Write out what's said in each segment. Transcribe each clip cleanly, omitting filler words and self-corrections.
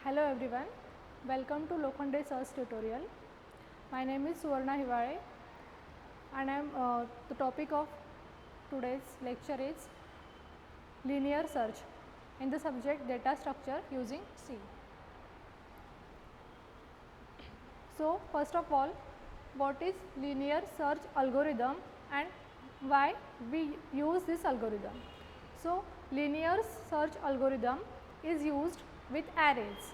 Hello everyone, welcome to Lokhande Search tutorial. My name is Suvarna Hivale and the topic of today's lecture is linear search in the subject data structure using C. So first of all, what is linear search algorithm and why we use this algorithm? So linear search algorithm is used with arrays.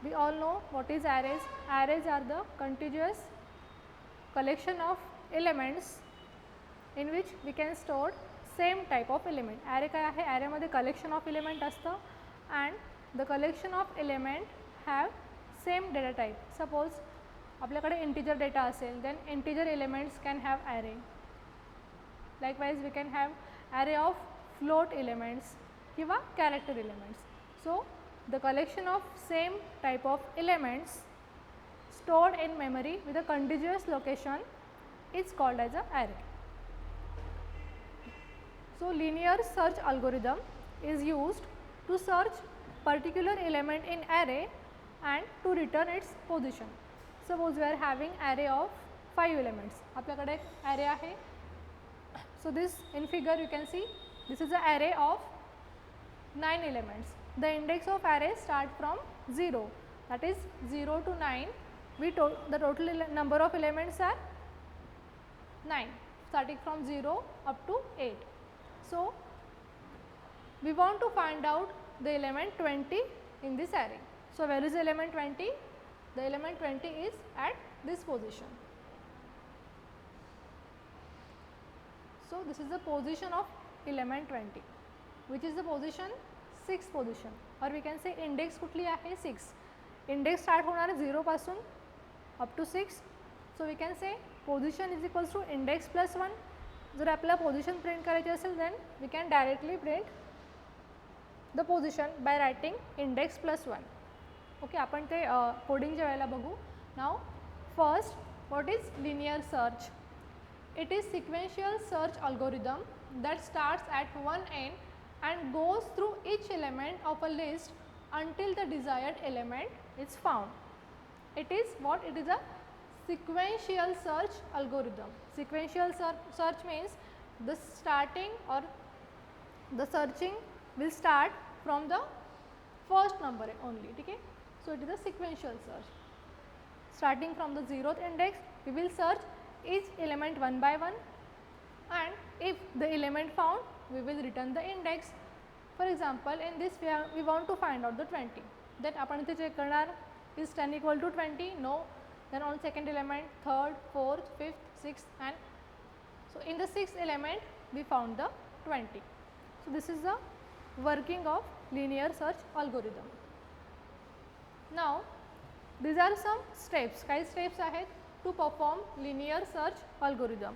We all know what is arrays. Arrays are the contiguous collection of elements in which we can store same type of element. Array काय आहे? Array मध्ये collection of element असतं and the collection of element have same data type. Suppose आपल्याकडे integer data असेल, then integer elements can have array. Likewise, we can have array of float elements किंवा character elements. So the collection of same type of elements stored in memory with a contiguous location is called as an array. So linear search algorithm is used to search particular element in array and to return its position. Suppose we are having array of 5 elements. आपल्याकडे array आहे. So this in figure you can see this is an array of 9 elements. The index of array start from 0, that is 0 to 9. The total number of elements are 9, starting from 0 up to 8. So we want to find out the element 20 in this array. So where is the element 20? The element 20 is at this position. So this is the position of element 20, which is the position 6 position, or we can say index कुठली आहे 6. Index start होणार 0 पासून up to 6. So we can say position is equals to index plus 1. जर आपल्याला position print करायची असेल then we can directly print the position by writing index plus 1. Okay, आपण ते कोडिंगच्या वेळेला बघू. Now first, what is linear search? It is sequential search algorithm that starts at one end and goes through each element of a list until the desired element is found. It is what? It is a sequential search algorithm. Sequential search means the starting or the searching will start from the first number only. Okay? So it is a sequential search. Starting from the 0th index, we will search each element one by one, and if the element found, we will return the index. For example, in this we want to find out the 20. Then आपण इथे check करणार, is 10 equal to 20? No. Then on second element, third, fourth, fifth, sixth, and so in the sixth element we found the 20. So this is the working of linear search algorithm. Now these are some steps. काही steps आहेत to perform linear search algorithm.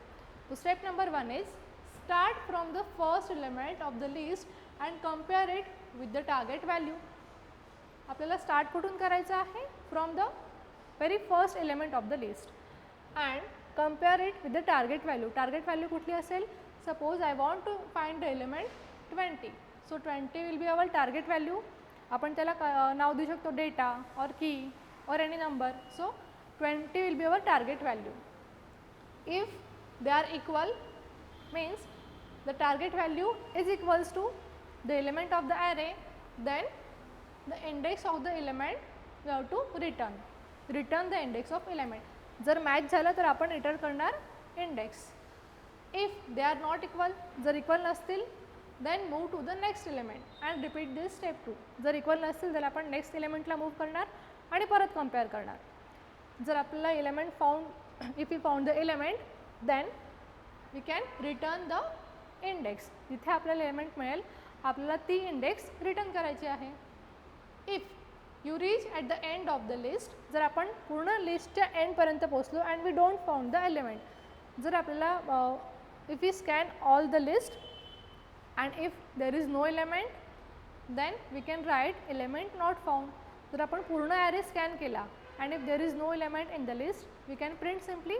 So step number 1 is start from the first element of the list and compare it with the target value. आपल्याला start कुठून करायचं आहे? From the very first element of the list and compare it with the target value. Target value कुठली असेल? Suppose I want to find the element 20. So 20 will be our target value. आपण त्याला नाव देऊ शकतो data or key or any number. So 20 will be our target value. If they are equal, means the target value is equals to the element of the array, then the index of the element we have to return the index of element. जर match झालं तर आपण return करणार index. If they are not equal, जर equal नसतील, then move to the next element and repeat this step 2. जर equal नसतील तर आपण next element ला move करणार आणि परत compare करणार. जर आपल्याला element found, if we found the element, then we can return the index. जिथे आपल्याला element मिळेल, आपल्याला ती index return करायची आहे. If you reach at the end of the list, जर आपण पूर्ण लिस्टच्या end पर्यंत पोहोचलो and we don't found the element, जर आपल्याला if we scan all the list and if there is no element, then we can write element not found. जर आपण पूर्ण array scan केला and if there is no element in the list, we can print simply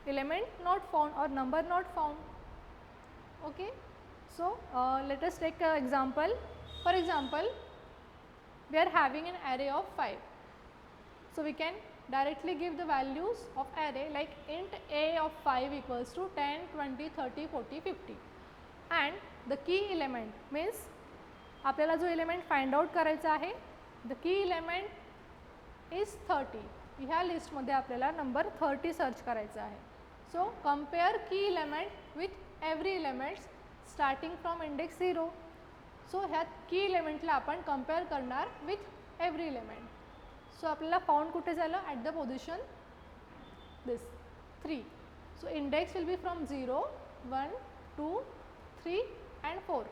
element not found or number not found. Okay. So let us take an example. For example, we are having an array of 5. So we can directly give the values of array like int a of 5 equals to 10, 20, 30, 40, 50 and the key element means आपल्याला जो element find out करायचा आहे the key element is 30. ह्या लिस्टमध्ये आपल्याला number 30 search करायचा आहे. सो compare की element with every element starting from index 0. सो ह्या की एलिमेंटला आपण कंपेअर करणार विथ एव्हरी एलिमेंट. सो आपल्याला फाउंड कुठे झालं at the position this 3. So index will be from 0, 1, 2, 3 and 4.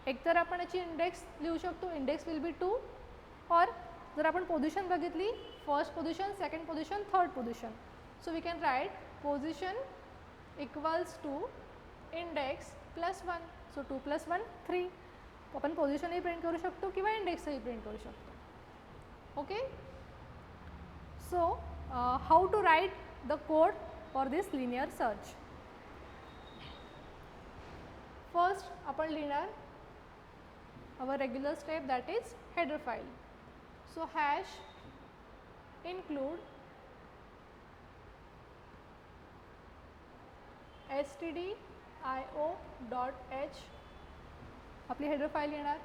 एकतर आपण याची इंडेक्स लिहू शकतो इंडेक्स विल बी 2 और जर आपण पोझिशन बघितली first position, second position, third position. So we can write position equals to index plus 1. So 2 + 1 3. आपण पोझिशनही प्रिंट करू शकतो किंवा इंडेक्सही प्रिंट करू शकतो. Okay. So how to write the code for this linear search. First आपण लिहिणार our regular step that is header file. So hash include stdio.h आपली header file येणार.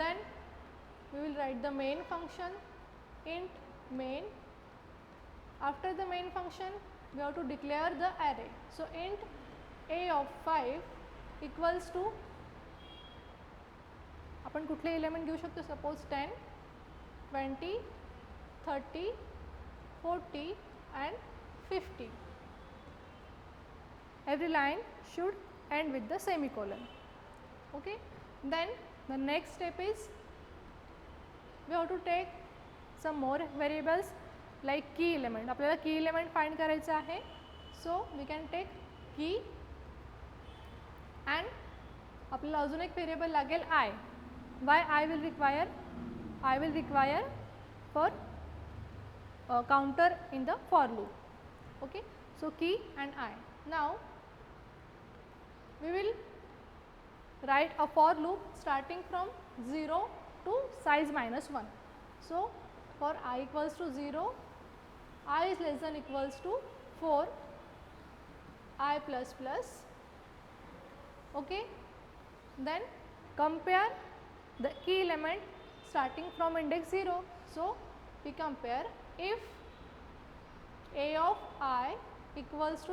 Then we will write the main function int main. After the main function we have to declare the array. So int a of 5 equals to आपण कुठले element घेऊ शकतो suppose 10, 20, 30, 40 and 50. Every line should end with the semicolon. Okay. Then the next step is we have to take some more variables like key element. आपल्याला key element find करायचं आहे. So we can take key and आपल्याला अजून एक variable लागेल I. Why I will require for counter in the for loop. Okay. So key and I. Now we will write a for loop starting from 0 to size -1. So for I equals to 0, I is less than equals to 4, I plus plus. Okay. Then compare the key element starting from index 0. So we compare if a of I equals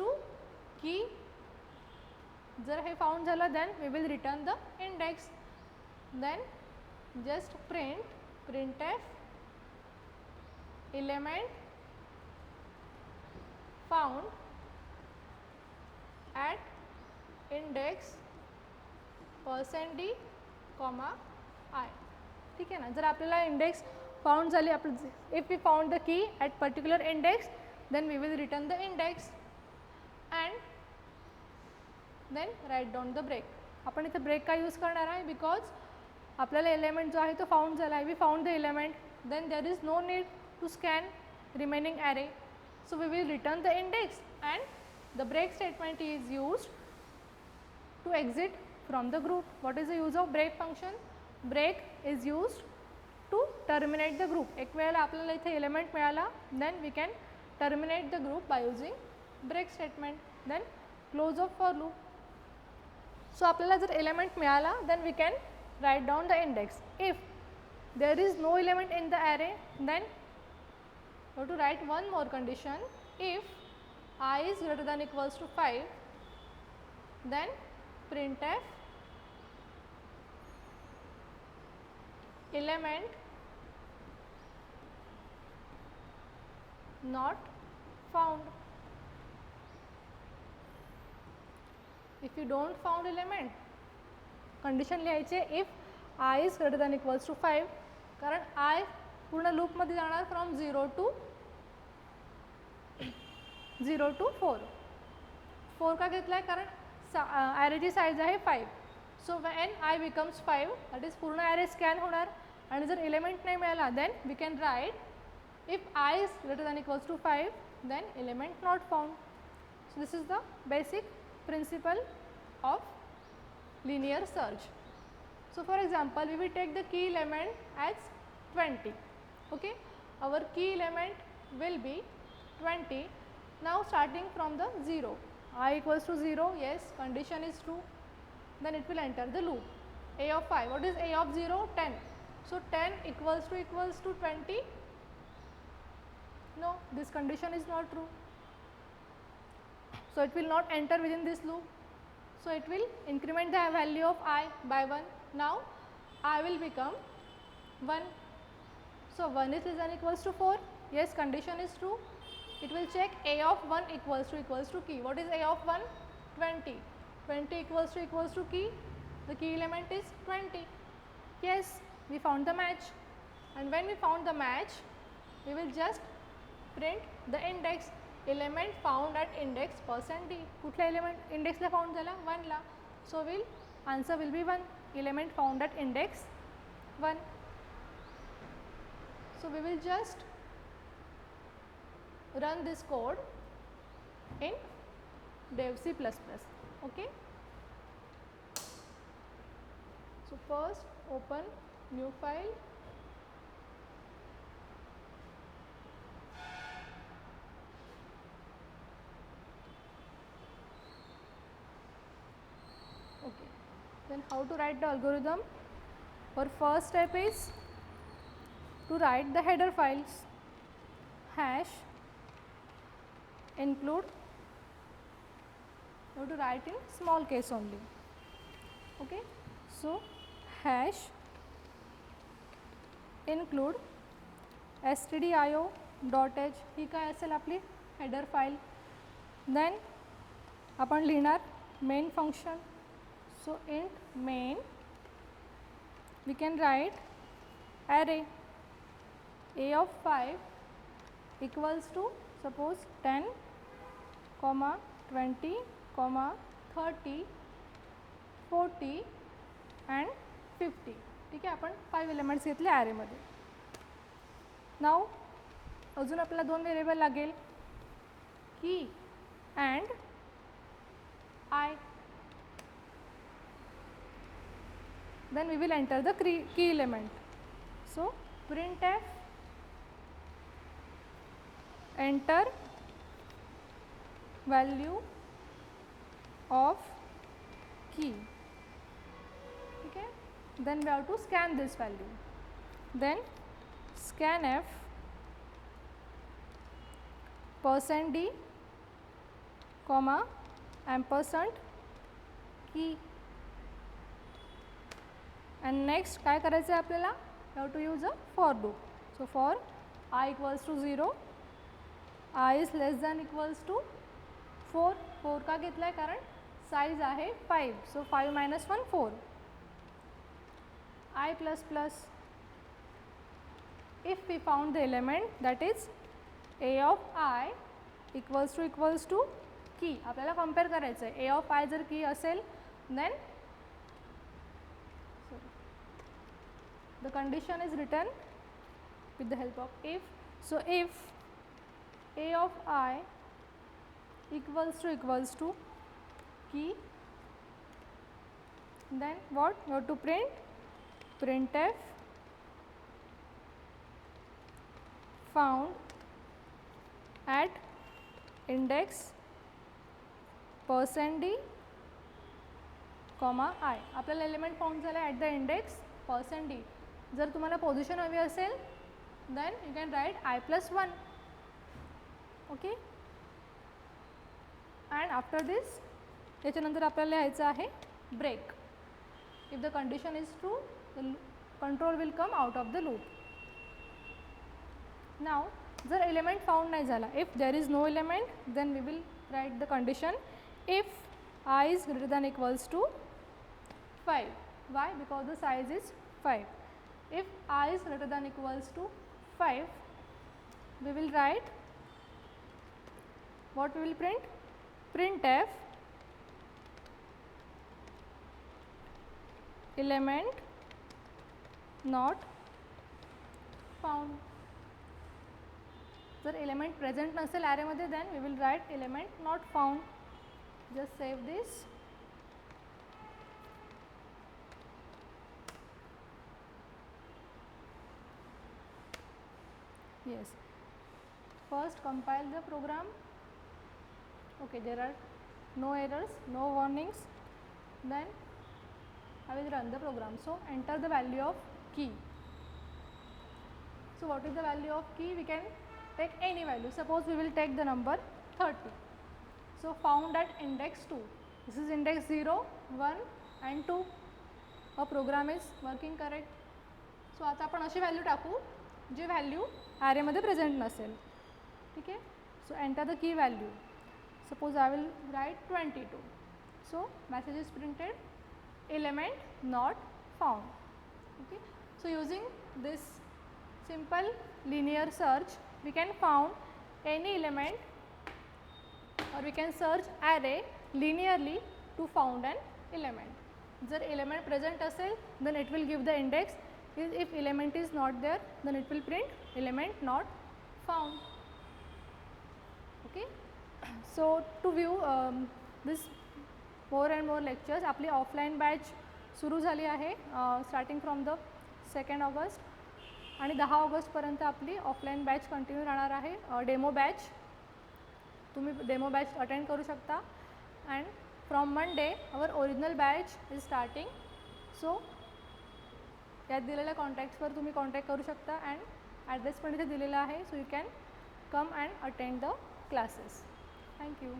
to key. जर हे found झालं then we will return the index. Then just printf element found at index %d, I. ठीक आहे ना. जर आपल्याला index found झाली आपण if we found the key at particular index then we will return the index and then write down the break. आपण इथे break का यूज करणार आहे बिकॉज आपल्याला एलिमेंट जो आहे तो फाउंड झाला आहे. We found the element then there is no need to scan remaining array. So we will return the index and the break statement is used to exit from the group. What is the use of break function? Break is used to terminate the group. एक वेळेला आपल्याला इथे element मिळाला then we can terminate the group by using break statement. Then close of for loop. So आपल्याला जर element मिळाला then we can write down the index. If there is no element in the array then we have to write one more condition. If I is greater than equals to 5 then printf element not found. If you don't found element condition लिहायचे if I is greater than equals to 5 कारण I पूर्ण लूपमध्ये जाणार from 0 to 4. 4 का घेतला आहे कारण ॲरेची size आहे 5. So when I becomes 5 that is पूर्ण ॲरे स्कॅन होणार आणि जर एलिमेंट नाही मिळाला then we can write if I is greater than equals to 5 then element not found. So this is the basic principle of linear search. So for example, we will take the key element as 20. Okay, our key element will be 20. Now starting from the 0, I equals to 0, yes, condition is true, then it will enter the loop. A of 5, what is A of 0? 10. So 10 equals to 20. No, this condition is not true. So it will not enter within this loop. So it will increment the value of I by 1. Now I will become 1. So 1 is less than equals to 4. Yes, condition is true. It will check A of 1 equals to key. What is A of 1? 20. 20 equals to key. The key element is 20. Yes, we found the match. And when we found the match, we will just print the index. Element found at index %d. कुठल्या element index ला found झाला 1 ला. So answer will be 1. Element found at index 1. So we will just run this code in dev C++. Okay. So first open new file. Okay. Then how to write the algorithm? Our first step is to write the header files. Hash include, you have to write in small case only. Okay. So hash include stdio.h ही काय असेल आपली header file. Then आपण लिहिणार main function. So int main, we can write array A of 5 equals to suppose 10, 20, 30, 40 and 50. ठीक आहे, आपण 5 elements घेतले array मध्ये. नाव अजून आपल्याला 2 व्हेरिएबल लागेल, की and I. Then we will enter the key element. So printf enter value of key. Okay. Then we have to scan this value. Then scanf %d comma ampersand key. And next काय करायचं आहे आपल्याला? You have to use a for loop. So for I equals to 0, I is less than equals to 4. 4 का घेतला आहे कारण size आहे 5. So 5 minus 1 4. I plus plus. If we found the element, that is A of I equals to key. आपल्याला compare करायचं आहे. A of I जर key असेल, then the condition is written with the help of if. So if A of I equals to key, then what? You have to printf found at index %d comma I. आपल्याला element found झाला at the index %d. जर तुम्हाला position हवी असेल, then you can write I plus 1. Okay. And after this, याच्यानंतर आपल्याला लिहायचं आहे break. If the condition is true, the control will come out of the loop. Now जर एलिमेंट फाउंड नाही झाला, if there is no element, then we will write the condition if I is greater than equals to 5. Why? Because the size is 5. If I is greater than equals to 5, we will write, what we will print? Printf element not found. जर element present नसेल ॲरेमध्ये, then we will write element not found. Just save this. Yes. First compile the program. Okay, there are no errors, no warnings. Then I will run the program. So enter the value of key. So what is the value of key? We can take any value. Suppose we will take the number 30. So found at index 2. This is index 0, 1 and 2. Our program is working correct. So आता आपण अशी value टाकू जी value ॲरेमध्ये present नसेल. ठीक आहे. सो enter the key value. Suppose I will write 22. So message is printed element not found. Okay. So using this simple linear search we can found any element or we can search array linearly to found an element. जर element present असेल then it will give the index. If element is not there then it will print element not found. Okay. So to view this more and more lectures आपली offline batch सुरू झाली आहे starting from the 2 August आणि 10 ऑगस्टपर्यंत आपली offline batch continue राहणार आहे. Demo batch तुम्ही डेमो बॅच अटेंड करू शकता and from Monday our original batch is starting. So यात दिलेल्या कॉन्टॅक्ट्सवर तुम्ही कॉन्टॅक्ट करू शकता अँड ॲड्रेस पण इथे दिलेला आहे. So you can come and attend the classes. Thank you.